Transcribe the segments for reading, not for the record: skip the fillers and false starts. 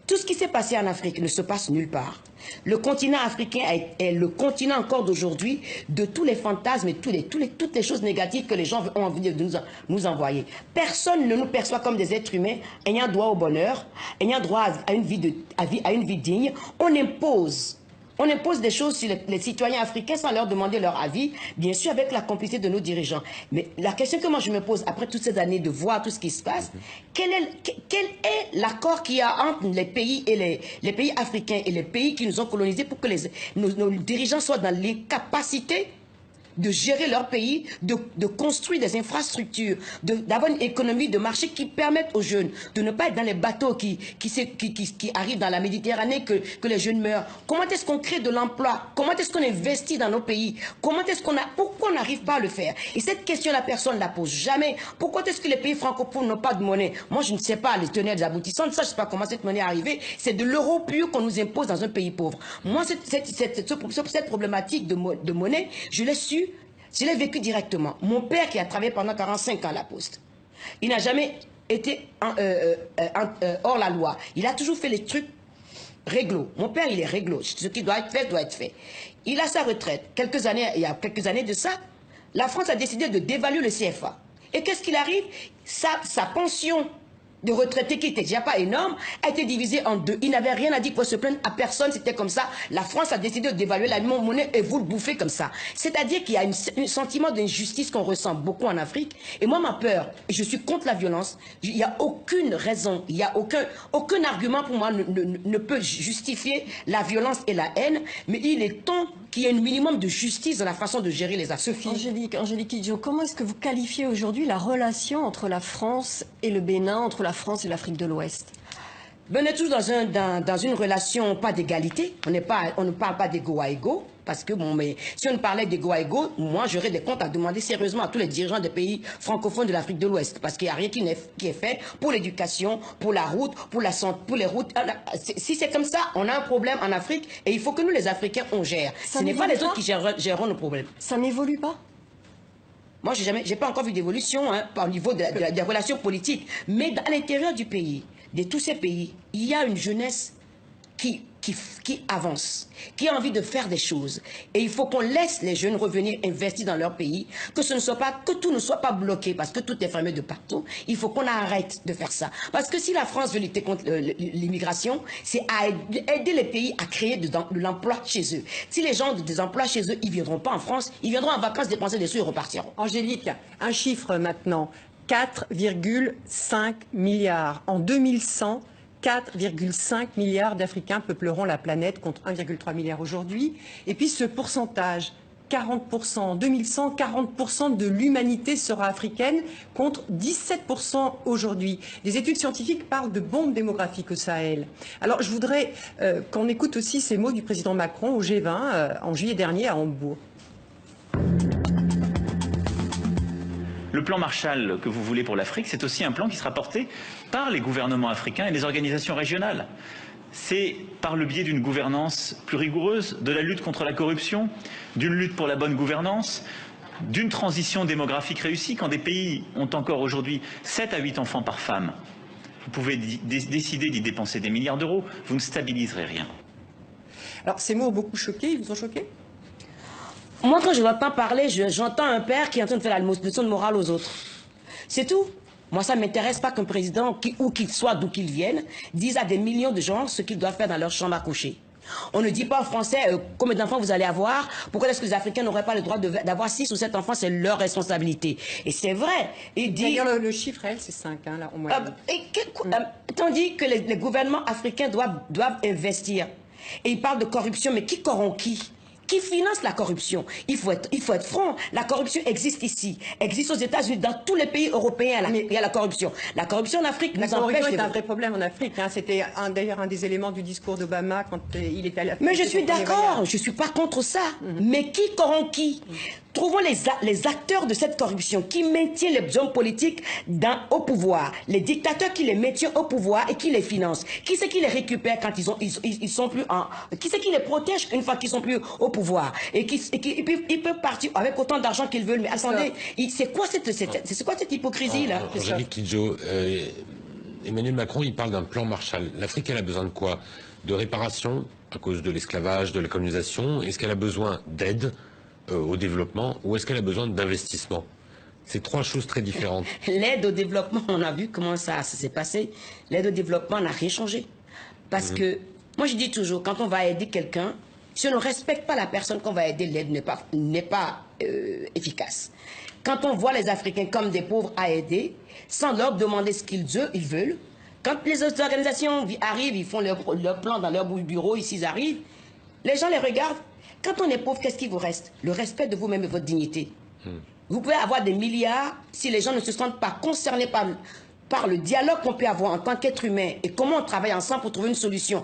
tout ce qui s'est passé en Afrique ne se passe nulle part. Le continent africain est le continent encore d'aujourd'hui de tous les fantasmes et toutes les choses négatives que les gens ont envie de nous envoyer. Personne ne nous perçoit comme des êtres humains ayant droit au bonheur, ayant droit à une vie digne. On impose des choses sur les citoyens africains sans leur demander leur avis, bien sûr avec la complicité de nos dirigeants. Mais la question que moi je me pose, après toutes ces années de voir tout ce qui se passe, quel est l'accord qu'il y a entre les pays et les pays africains et les pays qui nous ont colonisés pour que nos dirigeants soient dans les capacités de gérer leur pays, de construire des infrastructures, d'avoir une économie de marché qui permette aux jeunes de ne pas être dans les bateaux qui arrivent dans la Méditerranée que les jeunes meurent. Comment est-ce qu'on crée de l'emploi? Comment est-ce qu'on investit dans nos pays? Pourquoi on n'arrive pas à le faire? Et cette question, la personne ne la pose jamais. Pourquoi est-ce que les pays francophones n'ont pas de monnaie? Moi, je ne sais pas les tenants et les aboutissants. Ça, je ne sais pas comment cette monnaie est arrivée. C'est de l'euro pur qu'on nous impose dans un pays pauvre. Moi, cette problématique de monnaie, je l'ai su. Je l'ai vécu directement. Mon père qui a travaillé pendant 45 ans à la Poste, il n'a jamais été hors la loi. Il a toujours fait les trucs réglo. Mon père, il est réglo. Ce qui doit être fait, doit être fait. Il a sa retraite. Il y a quelques années de ça, la France a décidé de dévaluer le CFA. Et qu'est-ce qu'il arrive? Sa pension de retraités qui n'était déjà pas énorme, a été divisé en deux. Il n'avait rien à dire pour se plaindre à personne, c'était comme ça. La France a décidé de dévaluer la monnaie et vous le bouffez comme ça. C'est-à-dire qu'il y a un sentiment d'injustice qu'on ressent beaucoup en Afrique. Et moi, ma peur, je suis contre la violence. Il n'y a aucune raison, il n'y a aucun argument pour moi ne peut justifier la violence et la haine. Mais il est temps qu'il y ait un minimum de justice dans la façon de gérer les affaires. Angélique Kidjo, comment est-ce que vous qualifiez aujourd'hui la relation entre la France et le Bénin, entre la France et l'Afrique de l'Ouest? On est tous dans une relation pas d'égalité. On ne parle pas d'ego à ego. Parce que, bon, mais si on parlait d'ego à ego, moi, j'aurais des comptes à demander sérieusement à tous les dirigeants des pays francophones de l'Afrique de l'Ouest. Parce qu'il n'y a rien qui est fait pour l'éducation, pour la route, pour la santé, pour les routes. Si c'est comme ça, on a un problème en Afrique et il faut que nous, les Africains, on gère. Ce n'est pas les autres qui géreront nos problèmes. Ça n'évolue pas? Moi, j'ai pas encore vu d'évolution au niveau des relations politiques. Mais à l'intérieur du pays, de tous ces pays, il y a une jeunesse qui avance, qui a envie de faire des choses. Et il faut qu'on laisse les jeunes revenir investir dans leur pays, que tout ne soit pas bloqué, parce que tout est fermé de partout. Il faut qu'on arrête de faire ça. Parce que si la France veut lutter contre l'immigration, c'est à aider les pays à créer de l'emploi chez eux. Si les gens ont des emplois chez eux, ils ne viendront pas en France, ils viendront en vacances dépenser des sous et repartiront. Angélique, un chiffre maintenant, 4,5 milliards. En 2100, 4,5 milliards d'Africains peupleront la planète contre 1,3 milliard aujourd'hui. Et puis ce pourcentage, 40%. En 2100, 40% de l'humanité sera africaine contre 17% aujourd'hui. Des études scientifiques parlent de bombe démographique au Sahel. Alors je voudrais qu'on écoute aussi ces mots du président Macron au G20 en juillet dernier à Hambourg. Le plan Marshall que vous voulez pour l'Afrique, c'est aussi un plan qui sera porté par les gouvernements africains et les organisations régionales. C'est par le biais d'une gouvernance plus rigoureuse, de la lutte contre la corruption, d'une lutte pour la bonne gouvernance, d'une transition démographique réussie. Quand des pays ont encore aujourd'hui 7 à 8 enfants par femme, vous pouvez décider d'y dépenser des milliards d'euros, vous ne stabiliserez rien. Alors ces mots ont beaucoup choqué, ils vous ont choqué? Moi, quand je l'entends parler, j'entends un père qui est en train de faire la leçon de morale aux autres. C'est tout. Moi, ça ne m'intéresse pas qu'un président, où qu'il soit, d'où qu'il vienne, dise à des millions de gens ce qu'ils doivent faire dans leur chambre à coucher. On ne dit pas aux Français combien d'enfants vous allez avoir. Pourquoi est-ce que les Africains n'auraient pas le droit d'avoir 6 ou 7 enfants? C'est leur responsabilité. Et c'est vrai. D'ailleurs, le chiffre, c'est 5, hein, là, au moins. Tandis que les gouvernements africains doivent investir. Et ils parlent de corruption, mais qui corrompt qui? Qui finance la corruption? Il faut être franc. La corruption existe ici, existe aux États-Unis, dans tous les pays européens. Il y a la corruption. La corruption en Afrique nous empêche. La corruption est un vrai problème en Afrique. Hein. C'était d'ailleurs un des éléments du discours d'Obama quand il était à la. Mais je suis d'accord, je ne suis pas contre ça. Mais qui corrompt qui? Trouvons les acteurs de cette corruption qui maintiennent les hommes politiques au pouvoir, les dictateurs qui les maintiennent au pouvoir et qui les financent. Qui c'est qui les récupère quand ils sont plus en... Qui c'est qui les protège une fois qu'ils sont plus au pouvoir? Et ils peuvent partir avec autant d'argent qu'ils veulent. Mais attendez, c'est quoi cette hypocrisie-là? Angélique Kidjo, Emmanuel Macron, il parle d'un plan Marshall. L'Afrique, elle a besoin de quoi? De réparation à cause de l'esclavage, de la colonisation? Est-ce qu'elle a besoin d'aide au développement ou est-ce qu'elle a besoin d'investissement? C'est trois choses très différentes. L'aide au développement, on a vu comment ça s'est passé. L'aide au développement n'a rien changé. Parce que, moi je dis toujours, quand on va aider quelqu'un, si on ne respecte pas la personne qu'on va aider, l'aide n'est pas efficace. Quand on voit les Africains comme des pauvres à aider, sans leur demander ce qu'ils veulent, quand les autres organisations arrivent, ils font leur plan dans leur bureau, ici ils arrivent, les gens les regardent. Quand on est pauvre, qu'est-ce qui vous reste? Le respect de vous-même et votre dignité. Vous pouvez avoir des milliards, si les gens ne se sentent pas concernés par le dialogue qu'on peut avoir en tant qu'être humain et comment on travaille ensemble pour trouver une solution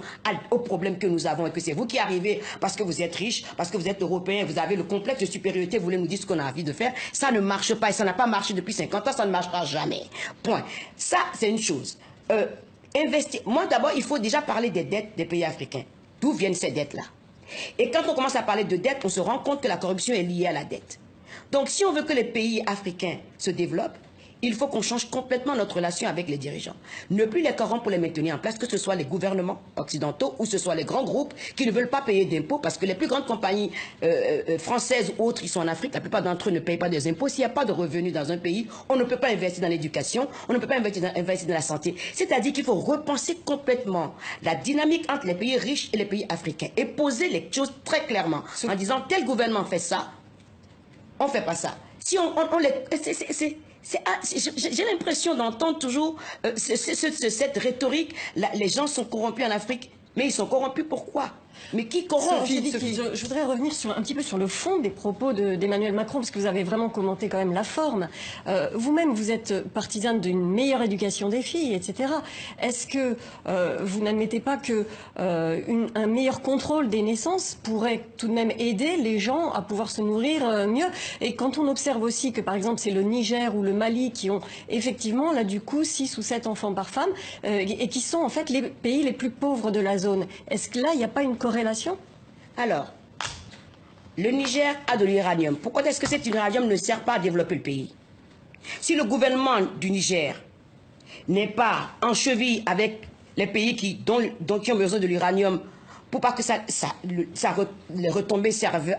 aux problèmes que nous avons et que c'est vous qui arrivez parce que vous êtes riche, parce que vous êtes européen, vous avez le complexe de supériorité, vous voulez nous dire ce qu'on a envie de faire, ça ne marche pas et ça n'a pas marché depuis 50 ans, ça ne marchera jamais. Point. Ça, c'est une chose. Investir. Moi, d'abord, il faut déjà parler des dettes des pays africains. D'où viennent ces dettes-là? Et quand on commence à parler de dettes, on se rend compte que la corruption est liée à la dette. Donc, si on veut que les pays africains se développent, il faut qu'on change complètement notre relation avec les dirigeants. Ne plus les corrompre pour les maintenir en place, que ce soit les gouvernements occidentaux ou ce soit les grands groupes qui ne veulent pas payer d'impôts parce que les plus grandes compagnies françaises ou autres qui sont en Afrique, la plupart d'entre eux ne payent pas des impôts. S'il n'y a pas de revenus dans un pays, on ne peut pas investir dans l'éducation, on ne peut pas investir dans la santé. C'est-à-dire qu'il faut repenser complètement la dynamique entre les pays riches et les pays africains et poser les choses très clairement en disant tel gouvernement fait ça, on ne fait pas ça. Si j'ai l'impression d'entendre toujours cette rhétorique. Les gens sont corrompus en Afrique, mais ils sont corrompus pourquoi? Mais qui corrompt? Je voudrais revenir un petit peu sur le fond des propos d'Emmanuel Macron, parce que vous avez vraiment commenté quand même la forme. Vous-même, vous êtes partisane d'une meilleure éducation des filles, etc. Est-ce que vous n'admettez pas que un meilleur contrôle des naissances pourrait tout de même aider les gens à pouvoir se nourrir mieux? Et quand on observe aussi que, par exemple, c'est le Niger ou le Mali qui ont effectivement, là, du coup, 6 ou 7 enfants par femme, et qui sont en fait les pays les plus pauvres de la zone. Est-ce que là, il n'y a pas une corrélation? Alors, le Niger a de l'uranium. Pourquoi est-ce que cet uranium ne sert pas à développer le pays? Si le gouvernement du Niger n'est pas en cheville avec les pays qui ont besoin de l'uranium pour pas que les retombées servent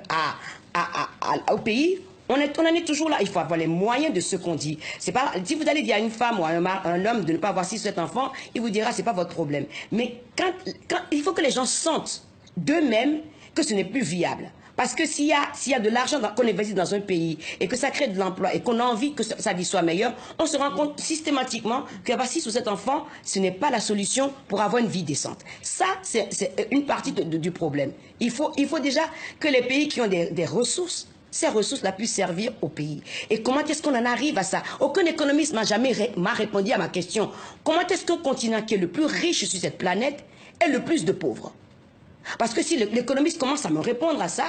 au pays, on en est toujours là. Il faut avoir les moyens de ce qu'on dit. C'est pas, si vous allez dire à une femme ou à un homme de ne pas avoir 6 ou 7 enfants, il vous dira c'est pas votre problème. Mais il faut que les gens sentent d'eux-mêmes que ce n'est plus viable. Parce que s'il y a de l'argent qu'on investit dans un pays et que ça crée de l'emploi et qu'on a envie que sa vie soit meilleure, on se rend compte systématiquement qu'avoir 6 ou 7 enfants, ce n'est pas la solution pour avoir une vie décente. Ça, c'est une partie du problème. Il faut déjà que les pays qui ont des ressources, ces ressources-là puissent servir au pays. Et comment est-ce qu'on en arrive à ça? Aucun économiste m'a jamais répondu à ma question. Comment est-ce qu'un continent qui est le plus riche sur cette planète est le plus de pauvres? Parce que si l'économiste commence à me répondre à ça,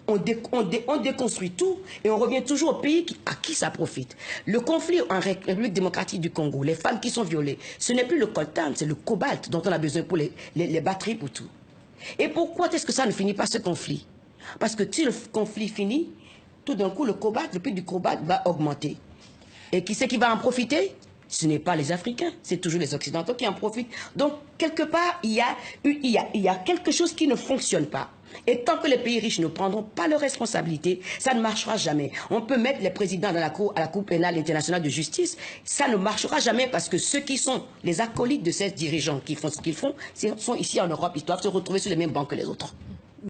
on déconstruit tout et on revient toujours au pays à qui ça profite. Le conflit en République démocratique du Congo, les femmes qui sont violées, ce n'est plus le coltan, c'est le cobalt dont on a besoin pour les batteries, pour tout. Et pourquoi est-ce que ça ne finit pas ce conflit? Parce que si le conflit finit, tout d'un coup le prix du cobalt va augmenter. Et qui c'est qui va en profiter? Ce n'est pas les Africains, c'est toujours les Occidentaux qui en profitent. Donc, quelque part, il y a quelque chose qui ne fonctionne pas. Et tant que les pays riches ne prendront pas leurs responsabilités, ça ne marchera jamais. On peut mettre les présidents à la Cour pénale internationale de justice, ça ne marchera jamais parce que ceux qui sont les acolytes de ces dirigeants qui font ce qu'ils font, sont ici en Europe, ils doivent se retrouver sur les mêmes bancs que les autres.